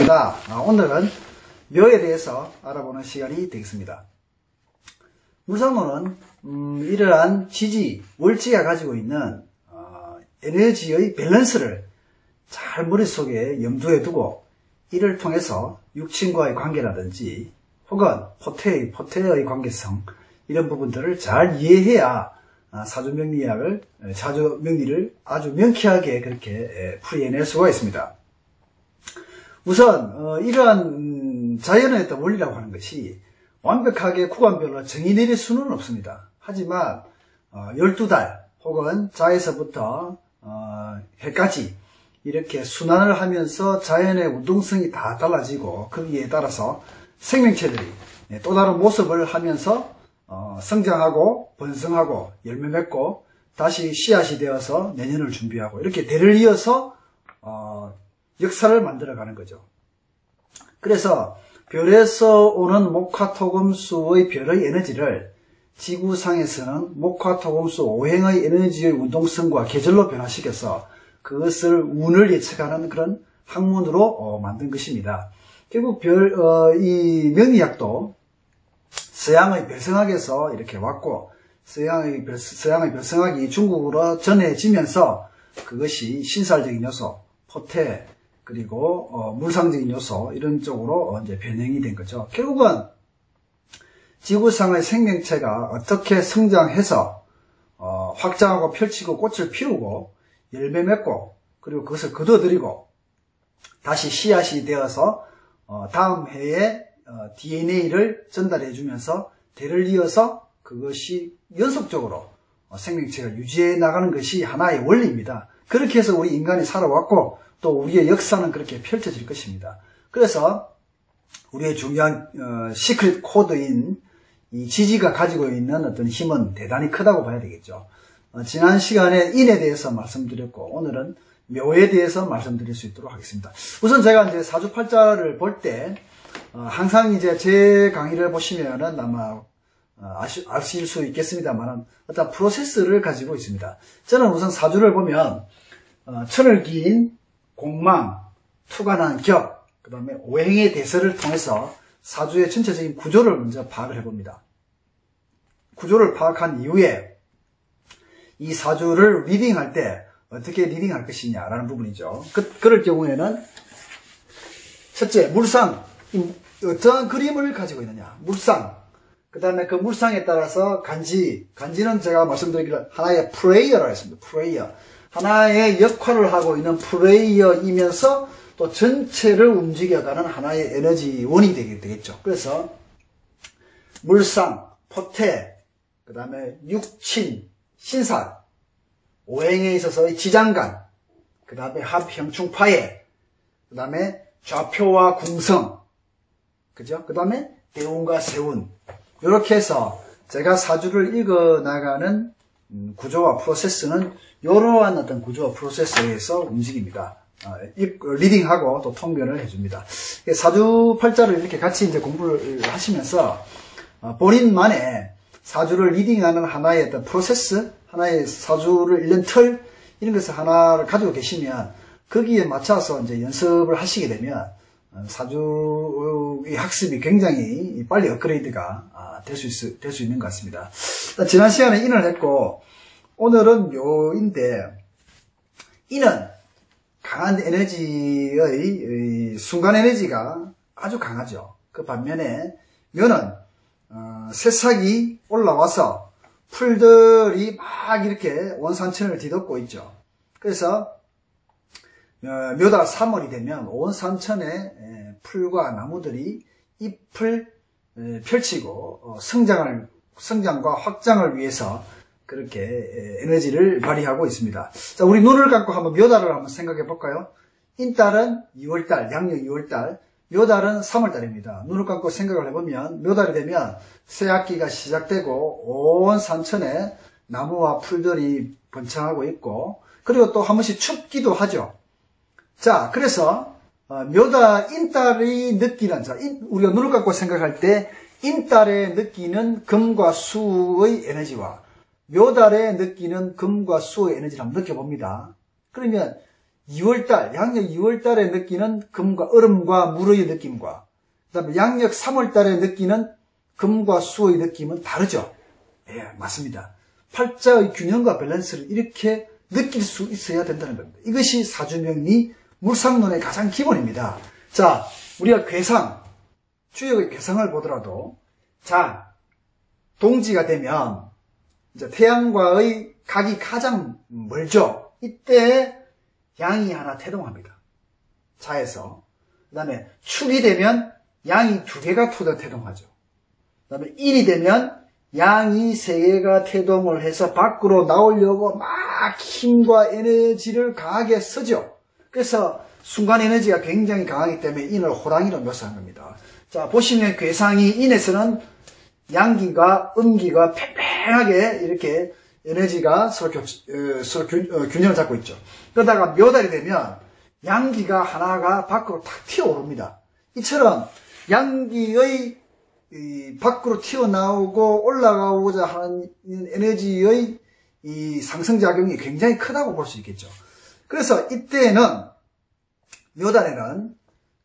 반갑습니다. 오늘은 묘에 대해서 알아보는 시간이 되겠습니다. 물상론은 이러한 지지, 월지가 가지고 있는 에너지의 밸런스를 잘 머릿속에 염두에 두고 이를 통해서 육친과의 관계라든지 혹은 포태의 관계성 이런 부분들을 잘 이해해야 사주명리를 아주 명쾌하게 그렇게 풀이해낼 수가 있습니다. 우선 이러한 자연의 어떤 원리라고 하는 것이 완벽하게 구간별로 정의 내릴 수는 없습니다. 하지만 12달 혹은 자에서부터 해까지 이렇게 순환을 하면서 자연의 운동성이 다 달라지고 거기에 따라서 생명체들이 또 다른 모습을 하면서 성장하고 번성하고 열매 맺고 다시 씨앗이 되어서 내년을 준비하고 이렇게 대를 이어서 역사를 만들어가는 거죠. 그래서 별에서 오는 목화토금수의 별의 에너지를 지구상에서는 목화토금수 오행의 에너지의 운동성과 계절로 변화시켜서 그것을 운을 예측하는 그런 학문으로 만든 것입니다. 결국 이 명리학도 서양의 별성학에서 이렇게 왔고 서양의 별성학이 중국으로 전해지면서 그것이 신살적인 요소, 포태, 그리고 물상적인 요소 이런 쪽으로 이제 변형이 된 거죠. 결국은 지구상의 생명체가 어떻게 성장해서 확장하고 펼치고 꽃을 피우고 열매 맺고 그리고 그것을 거둬들이고 다시 씨앗이 되어서 다음 해에 DNA를 전달해 주면서 대를 이어서 그것이 연속적으로 생명체가 유지해 나가는 것이 하나의 원리입니다. 그렇게 해서 우리 인간이 살아왔고 또 우리의 역사는 그렇게 펼쳐질 것입니다. 그래서 우리의 중요한 시크릿 코드인 이 지지가 가지고 있는 어떤 힘은 대단히 크다고 봐야 되겠죠. 지난 시간에 인에 대해서 말씀드렸고 오늘은 묘에 대해서 말씀드릴 수 있도록 하겠습니다. 우선 제가 이제 사주팔자를 볼 때 항상 이제 제 강의를 보시면은 아마 아실 수 있겠습니다만 어떤 프로세스를 가지고 있습니다. 저는 우선 사주를 보면 천을 기인 공망, 투관한 격, 그 다음에 오행의 대설을 통해서 사주의 전체적인 구조를 먼저 파악을 해봅니다. 구조를 파악한 이후에 이 사주를 리딩할 때 어떻게 리딩할 것이냐라는 부분이죠. 그럴 경우에는 첫째, 물상, 어떠한 그림을 가지고 있느냐. 물상, 그 다음에 그 물상에 따라서 간지는 제가 말씀드리기를 하나의 플레이어라고 했습니다. 플레이어. 하나의 역할을 하고 있는 플레이어이면서 또 전체를 움직여가는 하나의 에너지원이 되겠죠. 그래서 물상, 포태, 그 다음에 육친, 신살, 오행에 있어서의 지장간, 그 다음에 합형충파해, 그 다음에 좌표와 궁성, 그죠? 그 다음에 대운과 세운. 이렇게 해서 제가 사주를 읽어나가는 구조와 프로세스는 이러한 어떤 구조와 프로세스에서 움직입니다. 리딩하고 또 통변을 해줍니다. 사주팔자를 이렇게 같이 이제 공부를 하시면서 본인만의 사주를 리딩하는 하나의 어떤 프로세스, 하나의 사주를 읽는 틀, 이런 것을 하나를 가지고 계시면 거기에 맞춰서 이제 연습을 하시게 되면 사주의 학습이 굉장히 빨리 업그레이드가 될 수 있는 것 같습니다. 지난 시간에 인을 했고 오늘은 묘인데 인은 강한 에너지의 순간 에너지가 아주 강하죠. 그 반면에 묘는 새싹이 올라와서 풀들이 막 이렇게 온산천을 뒤덮고 있죠. 그래서 묘달 3월이 되면 온 산천에 풀과 나무들이 잎을 펼치고 성장과 확장을 위해서 그렇게 에너지를 발휘하고 있습니다. 자, 우리 눈을 감고 한번 묘달을 한번 생각해 볼까요? 인달은 2월달, 양력 2월달, 묘달은 3월달입니다. 눈을 감고 생각을 해보면 묘달이 되면 새학기가 시작되고 온 산천에 나무와 풀들이 번창하고 있고 그리고 또 한 번씩 춥기도 하죠. 자, 그래서 묘달 인달이 느끼는 우리가 눈을 감고 생각할 때 인달에 느끼는 금과 수의 에너지와 묘달에 느끼는 금과 수의 에너지를 한번 느껴봅니다. 그러면 2월달, 양력 2월달에 느끼는 금과 얼음과 물의 느낌과 그 다음에 양력 3월달에 느끼는 금과 수의 느낌은 다르죠. 예, 맞습니다. 팔자의 균형과 밸런스를 이렇게 느낄 수 있어야 된다는 겁니다. 이것이 사주명리 물상론의 가장 기본입니다. 자, 우리가 괴상, 주역의 괴상을 보더라도, 자, 동지가 되면, 이제 태양과의 각이 가장 멀죠. 이때 양이 하나 태동합니다. 자에서. 그 다음에 축이 되면 양이 2개가 태동하죠. 그 다음에 인이 되면 양이 3개가 태동을 해서 밖으로 나오려고 막 힘과 에너지를 강하게 쓰죠. 그래서 순간 에너지가 굉장히 강하기 때문에 인을 호랑이로 묘사한 겁니다. 자, 보시면 괴상이 인에서는 양기가 음기가 팽팽하게 이렇게 에너지가 서로 균형을 잡고 있죠. 그러다가 묘달이 되면 양기가 하나가 밖으로 탁 튀어오릅니다. 이처럼 양기의 밖으로 튀어나오고 올라가고자 하는 에너지의 이 상승작용이 굉장히 크다고 볼 수 있겠죠. 그래서 이때는 묘달에는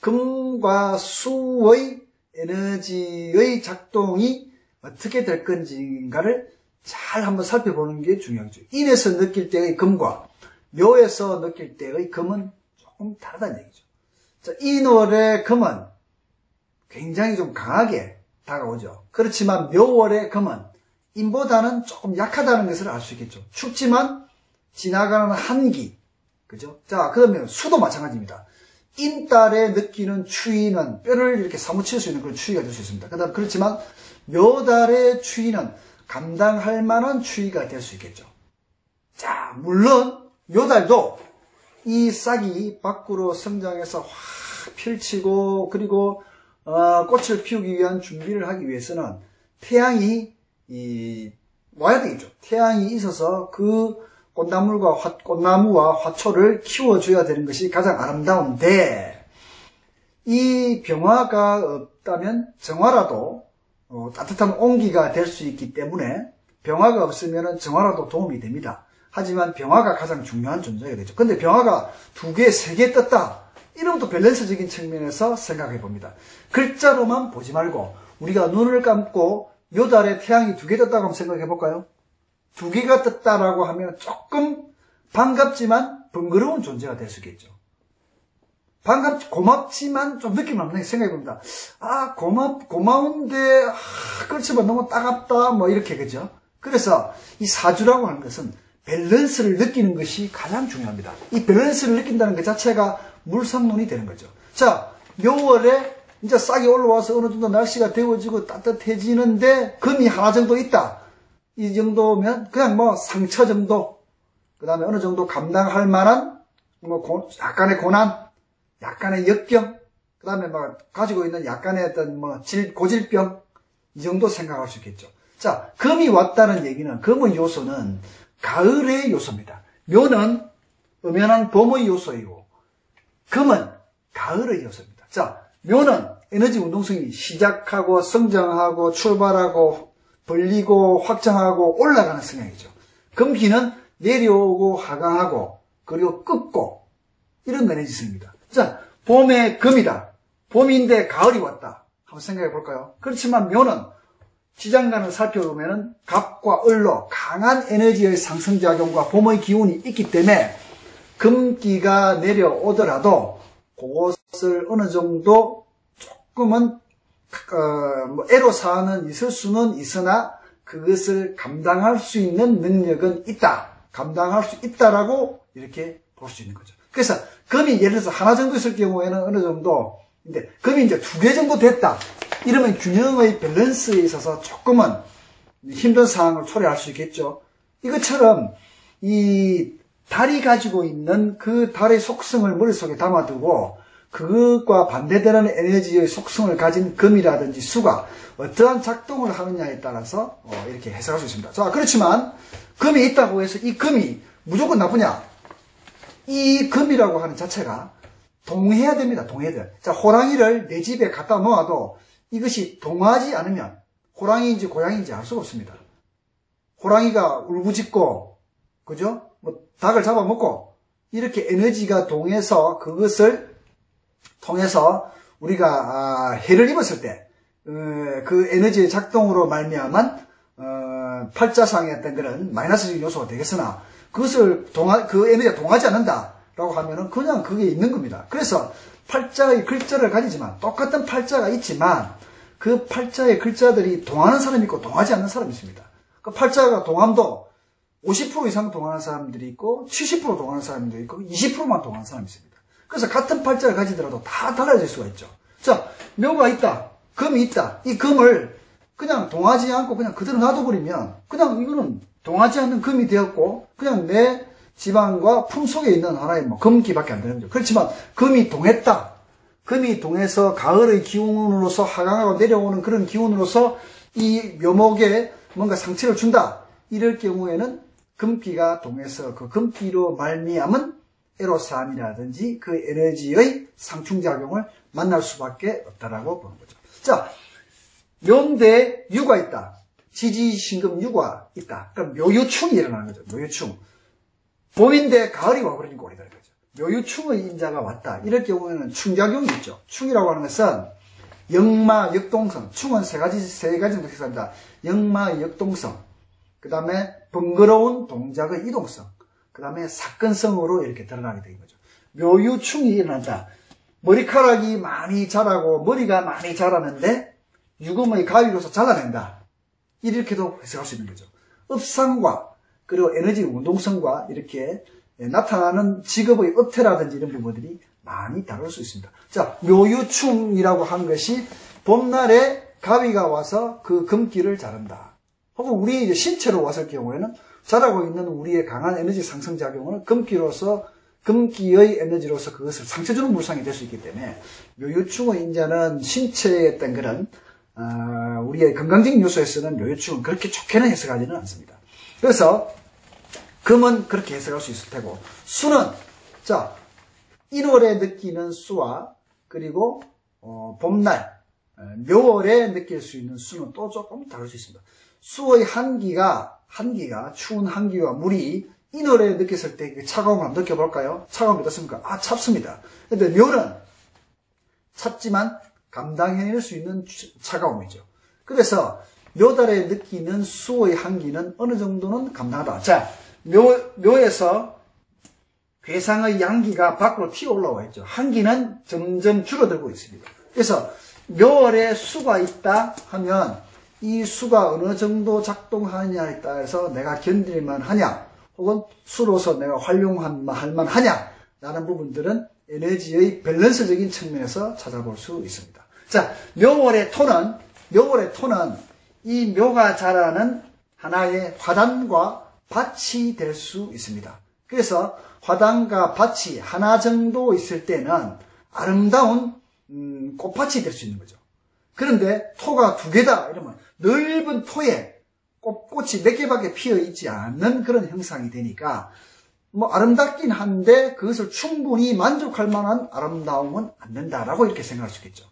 금과 수의 에너지의 작동이 어떻게 될 건지인가를 잘 한번 살펴보는 게 중요하죠. 인에서 느낄 때의 금과 묘에서 느낄 때의 금은 조금 다르다는 얘기죠. 자, 인월의 금은 굉장히 좀 강하게 다가오죠. 그렇지만 묘월의 금은 인보다는 조금 약하다는 것을 알 수 있겠죠. 춥지만 지나가는 한기. 그죠? 자, 그러면 수도 마찬가지입니다. 인달에 느끼는 추위는 뼈를 이렇게 사무칠 수 있는 그런 추위가 될 수 있습니다. 그렇지만 묘달의 추위는 감당할 만한 추위가 될 수 있겠죠. 자, 물론 묘달도 이 싹이 밖으로 성장해서 확 펼치고 그리고 꽃을 피우기 위한 준비를 하기 위해서는 태양이 와야 되겠죠. 태양이 있어서 그 꽃나무와 화초를 키워줘야 되는 것이 가장 아름다운데, 이 병화가 없다면 정화라도 따뜻한 온기가 될 수 있기 때문에 병화가 없으면 정화라도 도움이 됩니다. 하지만 병화가 가장 중요한 존재가 되죠. 근데 병화가 2개, 3개 떴다. 이러면 또 밸런스적인 측면에서 생각해 봅니다. 글자로만 보지 말고 우리가 눈을 감고 묘달에 태양이 2개 떴다고 한번 생각해 볼까요? 2개가 떴다라고 하면 조금 반갑지만 번거로운 존재가 될 수 있겠죠. 고맙지만 좀 느낌 없는 생각해 봅니다. 아, 고마운데, 그렇지만 너무 따갑다, 뭐 이렇게, 그죠? 그래서 이 사주라고 하는 것은 밸런스를 느끼는 것이 가장 중요합니다. 이 밸런스를 느낀다는 것 자체가 물상론이 되는 거죠. 자, 묘월에 이제 싹이 올라와서 어느 정도 날씨가 데워지고 따뜻해지는데 금이 하나 정도 있다. 이 정도면 그냥 뭐 상처 정도, 그 다음에 어느 정도 감당할 만한 뭐 약간의 고난, 약간의 역병, 그 다음에 뭐 가지고 있는 약간의 어떤 뭐 고질병, 이 정도 생각할 수 있겠죠. 자, 금이 왔다는 얘기는, 금의 요소는 가을의 요소입니다. 묘는 엄연한 봄의 요소이고 금은 가을의 요소입니다. 자, 묘는 에너지 운동성이 시작하고 성장하고 출발하고 벌리고 확장하고 올라가는 성향이죠. 금기는 내려오고 하강하고 그리고 꺾고 이런 에너지성입니다. 자, 봄에 금이다. 봄인데 가을이 왔다. 한번 생각해 볼까요? 그렇지만 묘는 지장간을 살펴보면 갑과 을로 강한 에너지의 상승작용과 봄의 기운이 있기 때문에 금기가 내려오더라도 그것을 어느 정도 조금은 애로사항은 있을 수는 있으나 그것을 감당할 수 있는 능력은 있다. 감당할 수 있다라고 이렇게 볼 수 있는 거죠. 그래서 금이 예를 들어서 하나 정도 있을 경우에는 어느 정도, 근데 금이 이제 2개 정도 됐다. 이러면 균형의 밸런스에 있어서 조금은 힘든 상황을 초래할 수 있겠죠. 이것처럼 이 달이 가지고 있는 그 달의 속성을 머릿속에 담아두고 그것과 반대되는 에너지의 속성을 가진 금이라든지 수가 어떠한 작동을 하느냐에 따라서 이렇게 해석할 수 있습니다. 자, 그렇지만 금이 있다고 해서 이 금이 무조건 나쁘냐? 이 금이라고 하는 자체가 동해야 됩니다. 동해야 돼요. 자, 호랑이를 내 집에 갖다 놓아도 이것이 동하지 않으면 호랑이인지 고양이인지 알 수가 없습니다. 호랑이가 울부짖고, 그죠? 뭐 닭을 잡아먹고 이렇게 에너지가 동해서 그것을 통해서 우리가 해를 입었을 때 그 에너지의 작동으로 말미암은 팔자상의 어떤 그런 마이너스적인 요소가 되겠으나 그것을 그 에너지가 동하지 않는다라고 하면은 그냥 그게 있는 겁니다. 그래서 팔자의 글자를 가지지만 똑같은 팔자가 있지만 그 팔자의 글자들이 동하는 사람이 있고 동하지 않는 사람이 있습니다. 그 팔자가 동함도 50% 이상 동하는 사람들이 있고 70% 동하는 사람들이 있고 20%만 동하는 사람이 있습니다. 그래서 같은 팔자를 가지더라도 다 달라질 수가 있죠. 자, 묘가 있다. 금이 있다. 이 금을 그냥 동하지 않고 그냥 그대로 놔둬버리면 그냥 이거는 동하지 않는 금이 되었고 그냥 내 지방과 품속에 있는 하나의 금기밖에 안 되는 거죠. 그렇지만 금이 동했다. 금이 동해서 가을의 기운으로서 하강하고 내려오는 그런 기운으로서 이 묘목에 뭔가 상처를 준다. 이럴 경우에는 금기가 동해서 그 금기로 말미암은 에로스함이라든지 그 에너지의 상충작용을 만날 수밖에 없다라고 보는 거죠. 자, 묘인데 유가 있다. 지지신금 유가 있다. 그럼 묘유충이 일어나는 거죠. 묘유충. 봄인데 가을이 와버리는 꼴이 되는 거죠. 묘유충의 인자가 왔다. 이럴 경우에는 충작용이 있죠. 충이라고 하는 것은 역마, 역동성. 충은 세 가지 정도 색상입니다. 역마, 역동성. 그 다음에 번거로운 동작의 이동성. 그 다음에 사건성으로 이렇게 드러나게 되는 거죠. 묘유충이 일어난다. 머리카락이 많이 자라고 머리가 많이 자라는데 유금의 가위로서 잘라낸다. 이렇게도 해석할 수 있는 거죠. 업상과 그리고 에너지 운동성과 이렇게 나타나는 직업의 업태라든지 이런 부분들이 많이 다를 수 있습니다. 자, 묘유충이라고 한 것이 봄날에 가위가 와서 그 금기를 자른다. 혹은 우리 신체로 왔을 경우에는 자라고 있는 우리의 강한 에너지 상승작용을 금기의 에너지로서 그것을 상처주는 물상이 될 수 있기 때문에 묘유충의 인자는 신체의 어떤 그런 우리의 건강적인 요소에서는 묘유충은 그렇게 좋게는 해석하지는 않습니다. 그래서 금은 그렇게 해석할 수 있을 테고 수는 자 1월에 느끼는 수와 그리고 봄날 묘월에 느낄 수 있는 수는 또 조금 다를 수 있습니다. 수의 한기가 추운 한기와 물이 인월에 느꼈을 때 그 차가움을 한번 느껴볼까요? 차가움이 어떻습니까? 아, 찹습니다. 근데 묘는 찹지만 감당해낼 수 있는 차가움이죠. 그래서 묘달에 느끼는 수의 한기는 어느 정도는 감당하다. 자, 묘에서 괴상의 양기가 밖으로 튀어 올라와 있죠. 한기는 점점 줄어들고 있습니다. 그래서 묘월에 수가 있다 하면 이 수가 어느 정도 작동하느냐에 따라서 내가 견딜만 하냐 혹은 수로서 내가 활용할 만하냐 라는 부분들은 에너지의 밸런스적인 측면에서 찾아볼 수 있습니다. 자, 묘월의 토는 이 묘가 자라는 하나의 화단과 밭이 될 수 있습니다. 그래서 화단과 밭이 하나 정도 있을 때는 아름다운 꽃밭이 될 수 있는 거죠. 그런데 토가 두 개다 이러면 넓은 토에 꽃이 몇 개밖에 피어 있지 않는 그런 형상이 되니까 아름답긴 한데 그것을 충분히 만족할 만한 아름다움은 안 된다라고 이렇게 생각할 수 있겠죠.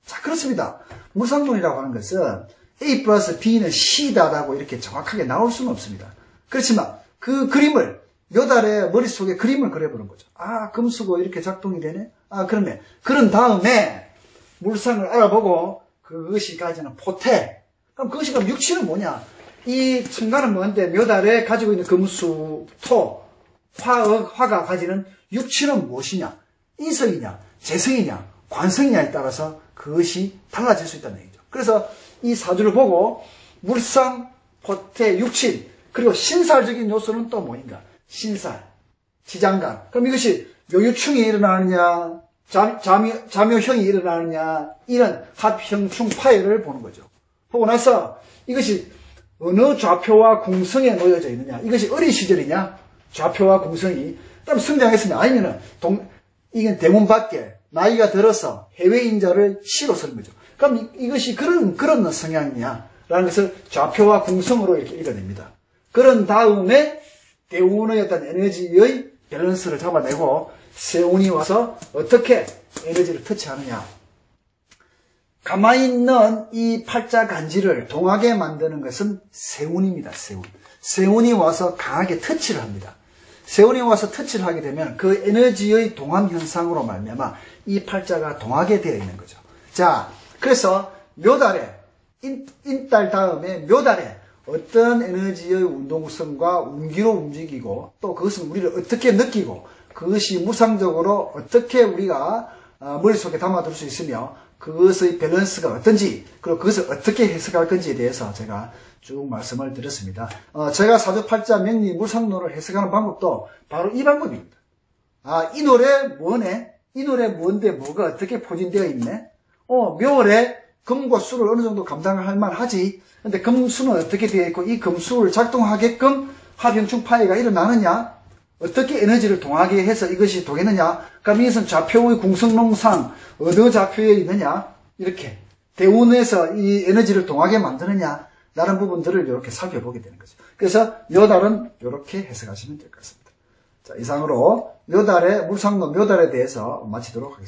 자, 그렇습니다. 물상론이라고 하는 것은 A 플러스 B는 C다라고 이렇게 정확하게 나올 수는 없습니다. 그렇지만 그 그림을 묘달의 머릿속에 그림을 그려보는 거죠. 아, 금수고 이렇게 작동이 되네? 아, 그러면 그런 다음에 물상을 알아보고 그것이 가지는 포태. 그럼 그것이 그럼 육체는 뭐냐? 이 천간은 뭔데 묘달에 가지고 있는 금수, 토, 화가 가지는 육체는 무엇이냐? 인성이냐? 재성이냐? 관성이냐에 따라서 그것이 달라질 수 있다는 얘기죠. 그래서 이 사주를 보고 물상, 포태, 육친 그리고 신살적인 요소는 또 뭐인가? 신살, 지장간. 그럼 이것이 묘유충이 일어나느냐? 자묘형이 일어나느냐 이런 합형충 파열을 보는 거죠. 보고 나서 이것이 어느 좌표와 궁성에 놓여져 있느냐 이것이 어린 시절이냐 좌표와 궁성이 그럼 성장했으면 아니면은 이건 대문 밖에 나이가 들어서 해외 인자를 시로 쓰는 거죠. 그럼 이것이 그런 성향이냐 라는 것을 좌표와 궁성으로 이렇게 읽어냅니다. 그런 다음에 대운의 어떤 에너지의 밸런스를 잡아내고 세운이 와서 어떻게 에너지를 터치하느냐. 가만히 있는 이 팔자 간지를 동하게 만드는 것은 세운입니다. 세운. 세운이 와서 강하게 터치를 합니다. 세운에 와서 터치를 하게 되면 그 에너지의 동항 현상으로 말미암아 이 팔자가 동하게 되어 있는 거죠. 자, 그래서 묘달에 인달 다음에 묘달에 어떤 에너지의 운동성과 운기로 움직이고 또 그것은 우리를 어떻게 느끼고 그것이 무상적으로 어떻게 우리가 머릿속에 담아둘 수 있으며 그것의 밸런스가 어떤지 그리고 그것을 어떻게 해석할 건지에 대해서 제가 쭉 말씀을 드렸습니다. 제가 사주팔자 명리 물상론을 해석하는 방법도 바로 이 방법입니다. 이 노래 뭐네? 이 노래 뭔데 뭐가 어떻게 포진되어 있네? 묘월에 금과 수를 어느 정도 감당할 만하지. 근데 금수는 어떻게 되어 있고 이 금수를 작동하게끔 합형충 파해가 일어나느냐? 어떻게 에너지를 동하게 해서 이것이 되겠느냐? 그럼 이것은 좌표의 궁성농상 어느 좌표에 있느냐? 이렇게 대운에서 이 에너지를 동하게 만드느냐? 라는 부분들을 이렇게 살펴보게 되는 거죠. 그래서 묘달은 이렇게 해석하시면 될 것 같습니다. 자, 이상으로 묘달의 물상론 묘달에 대해서 마치도록 하겠습니다.